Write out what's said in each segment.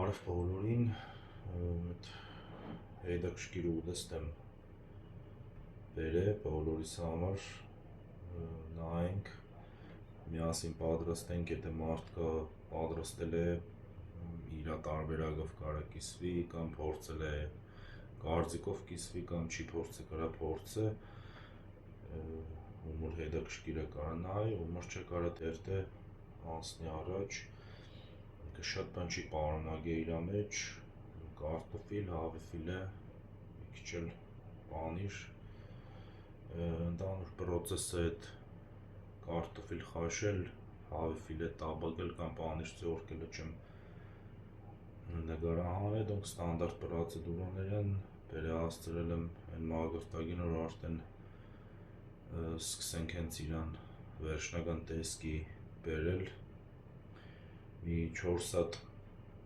Բարև բոլորին, հետաքրքիր ուտեստ եմ բերել բոլորիս համար, նայենք, միասին պատրաստենք, եթե մարդկա պատրաստել է իր տարբերակով կարա կիսվի կամ փորձել է կարծիքով կիսվի կամ չի փորձել կարա փորձե, ումոր հետաքրքիր է կարա նայ, ումոր չէ կարա տերտե անցնի առաջ, շատ բան չի պարունակի իր մեջ, կարտոֆիլ, հավի ֆիլե, մի քիչ էլ պանիր, ընդհանուր պրոցեսը այդ կարտոֆիլ խաշել, հավի ֆիլե տաբակել կամ պանիր ձորկելը չեմ նկարահանել, դոնք ստանդարտ պրոցեդուրաներ են, վերահասցրել եմ այն մակարդակին, որ արդեն սկսենք հենց իրան վերջնական տեսքի բերել, մի 4 հատ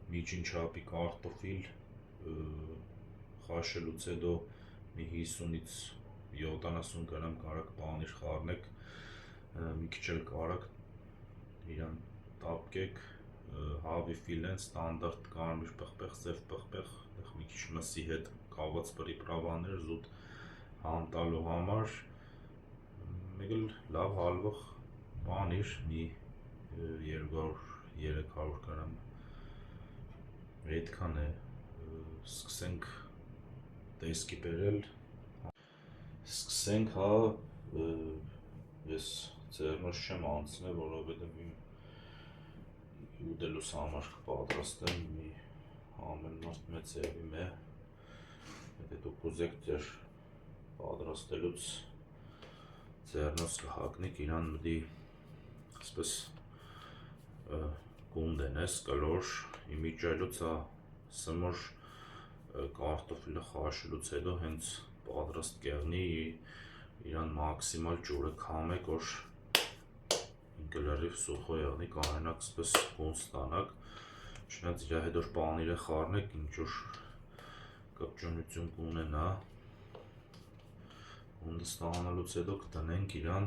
միջին չափի կարտոֆիլ խաշելուց հետո մի 50-ից 70 գրամ կարակ պանիր խառնեք, մի քիչ էլ կարակ իրան տապկեք, հավի ֆիլեն ստանդարտ կարմիր պղպեղ, սև պղպեղ, մի քիչ մսի հետ կաված պրիպրավաներ, զուտ համ տալու համար, մեկ էլ լավ հալվող պանիր, մի 200-300 գրամ, այդքան է, սկսենք տեսքի բերել, սկսենք, հա, ես ձեռնոց չեմ անցնել, որովհետև ուտելուս համար կպատրաստեմ, մի ամեն մարդ մեծ էվիմ է, եթե դուք ուզեք ձեր պատրաստելուց ձեռնոց կհագնեք, իրան մտի ասպես կունդենես, կլոր, իմիջայլուց սմոր կարտոֆիլը խաշելուց հետո հենց պատրաստ կեղնի, իրան մաքսիմալ ջուրը քամեք, որ ինքը լրիվ սուխո եղնի, կանենակ սպես կուն ստանաք, չնայած իր հետ որ պանիրը խառնեք, ինչ-որ կպչունություն կունենա, կունդը ստանալուց հետո կտնենք իրան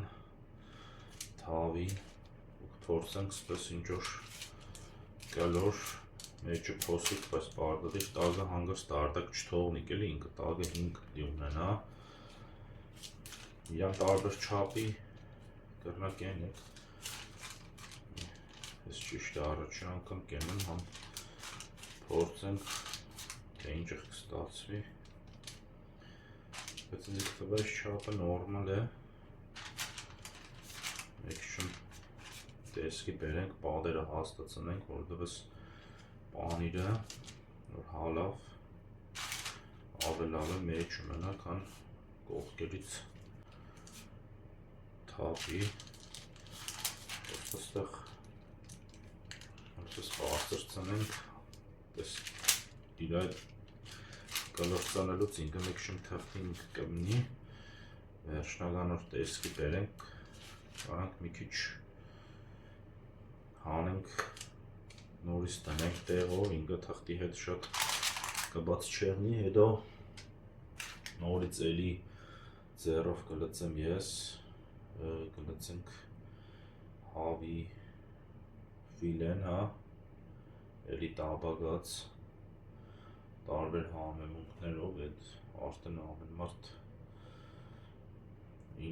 թավի, կփորձենք սպես ինչ-որ կլոր, մեջը փոսիկ, բայց պարտադիր տագը հանգարց տարտակ չթողնիք էլի, ինքը տագը 5 պիտի ունենա, իրան տարբեր չափի կրնակ ենեք, ես ճիշտ է առաջին անգամ կենեմ, համ փորձենք, թե ինչ կստացվի, բայց ինձ թվայց չափը նորմալ է, մեկ շում տեսքի բերենք, պատերը հաստացնենք, որովհետև պանիրը, որ հալավ, ավելավ է մեջ ունենա, քան կողքերից թափի, այստեղ բարձր ծնենք, իր այդ կլոր ծնելուց ինքը մեկ շում թղթին կմնի, վերջնական որ տեսքի բերենք, կարանք մի քիչ հանենք, նորից տնենք տեղով, ինքը թղթի հետ շատ կբաց չեղնի, հետո նորից էլի ձեռով կլծեմ ես, կլծենք հավի ֆիլեն, հա, էլի տաբագած, տարբեր համեմունքներով, այդ արդեն ամեն մարդ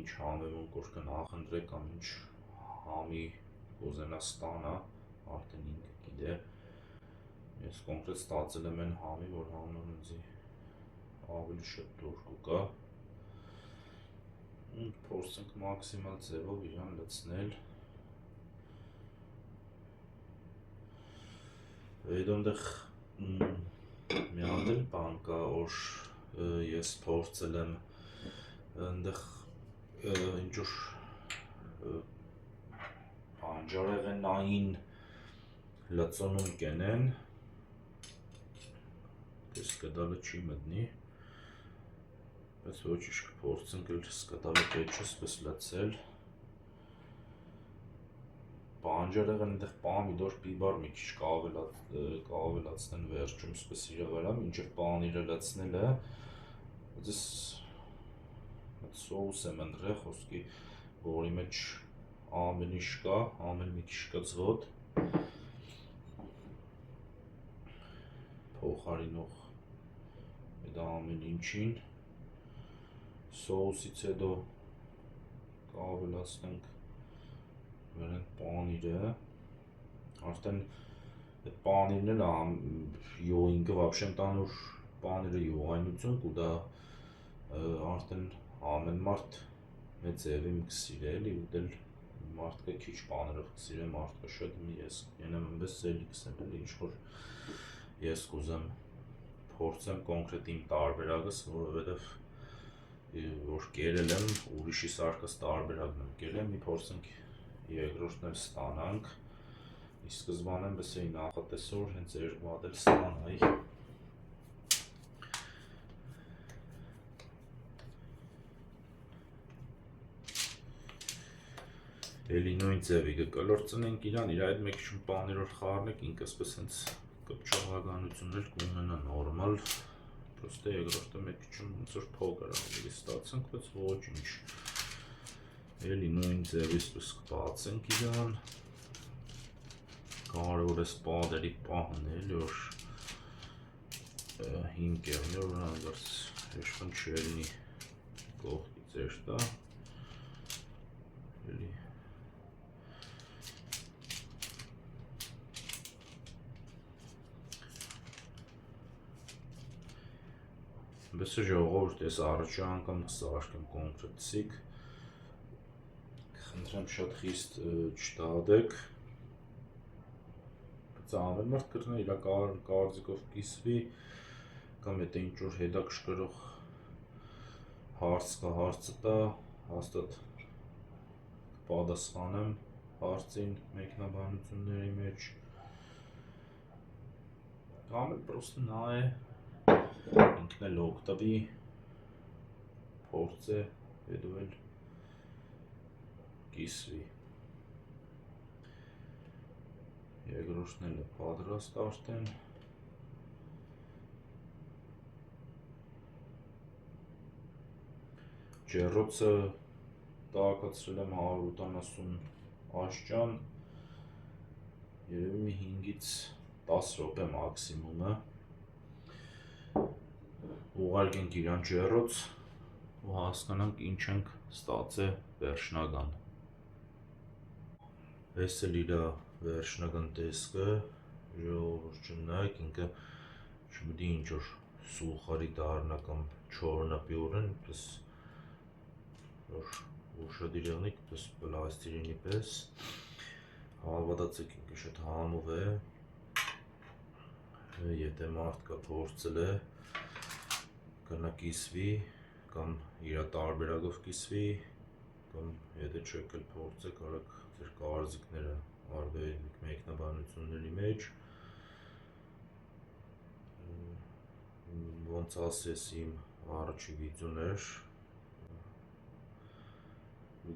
ինչ համեմունք որ կնախընտրե կամ ինչ համի կուզենա ստանա, արդեն ինքը գիտե, ես կոնկրետ ստացել եմ այն համի, որ համն ինձի ավելի շատ դուր կուկա, փորձենք մաքսիմալ ձևով իրան լցնել, հետո ընդեղ մի հատ էլ բան կա, որ ես փորձել եմ, ընդեղ ինչ-որ բանջարեղենային լծոնում կենեն, ես կտալը չի մտնի, բայց ոչ իշ կփորձենք էլ սկտալը պետ չէ սպես լծել, բանջարեղեն ընդեղ պամիդոր պիբար մի քիչ կավելացնեն վերջում սպես իր վրա, մինչև պանիրը լցնել է, ես սոուս եմ ընդրել, խոսքի, որի մեջ ամեն ինչ կա, ամեն մի քիչ կծվոտ, փոխարինող այդ ամեն ինչին։ Սոուսից հետո կավելացնենք մեր պանիրը, արդեն այդ պանիրն էլ յոինքը вообще տանուր պանիրը յողայնություն կուտա, արդեն ամեն մարդ մեծ ձևի կսիրե էլի ուտել, մարդկը քիչ պանիրով կսիրե, մարդկը շատ, ես ենեմ այնպես սելիքս եմ էլի, ինչ-որ ես կուզեմ փորձեմ կոնկրետ իմ տարբերակս, որովհետև որ կերել եմ, ուրիշի սարկած տարբերակն եմ կերել, մի փորձենք երկրորդն էլ ստանանք, ի սկզբանե էնպես էի նախատեսել, հենց երկու հատ էլ ստանայի։ Էլի նույն ձևի կկլորցնենք իրան, իր այդ մեկ քիչ պանիրով խառնենք, ինքը ասպես հենց կպչողականությունն էլ կունենա նորմալ, պրոստը երկրորդը մեկ քիչ ոնց որ փոքր ավելի ստացանք, բայց ոչինչ։ Էլի նույն ձևի ասպես կբացենք իրան, կարևոր է սպադերի պահն էլի, որ հիմք եղնի, որ հանգարց հեշտն չելնի կողքի ծեր տա, էլի Բես ժողովուրդ, ես առաջի անգամ սարքեմ կոնկրետիկ, խնդրեմ շատ խիստ չտադեք, բայց ամեն մարդ կրնա իր կարծիքով կիսվի, կամ եթե ինչ-որ հետաքրքրող հարց կա, հարցը տա, հաստատ կպատասխանեմ հարցին մեկնաբանությունների մեջ, կամ էլ պրոստը նայե, ինքն էլ օգտվի, փորձե, հետո էլ կիսվի։ Երկրորդն էլ է պատրաստ արդեն։ Ջեռոցը տաքացրել եմ 180 աստիճան, երևի մի 5-ից 10 րոպե մաքսիմումը։ Ուղարկենք իրան ջեռոց ու հասկանանք ինչ ենք ստացել վերջնական։ Այս էլ իր վերջնական տեսքը, ժողովուրդ չնայեք, ինքը չգիտի ինչ-որ սուխարի դառնա կամ չորնապյուրն, պես որ ուշադիր եղնիք, պես պլաստիրինի պես, հավատացեք ինքը շատ համով է, եթե մարդկա փորձել է, կնա կիսվի, կամ իր տարբերակով կիսվի, կամ եթե չեք էլ փորձեք, արեք ձեր կարծիքները արդյոք մեկնաբանությունների մեջ, ոնց ասես իմ առաջի վիդեոն էր,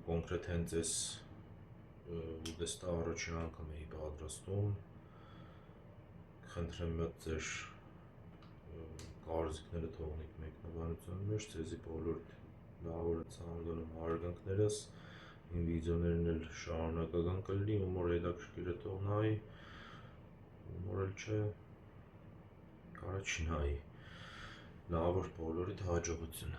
կոնկրետ հենց ես ուտեստը առաջին անգամ էի պատրաստում, խնդրեմ մոտ ձեր կարծիքները թողնեք մեկնաբանության մեջ, ձեզի բոլոր լավ է ցանկանում հարգանքներս, իմ վիդեոներն էլ շարունակական կլինի, ում որ հետաքրքիր է թող նայի, ում որ էլ չէ, կարա չնայի, լավ որ բոլորիդ հաջողություն։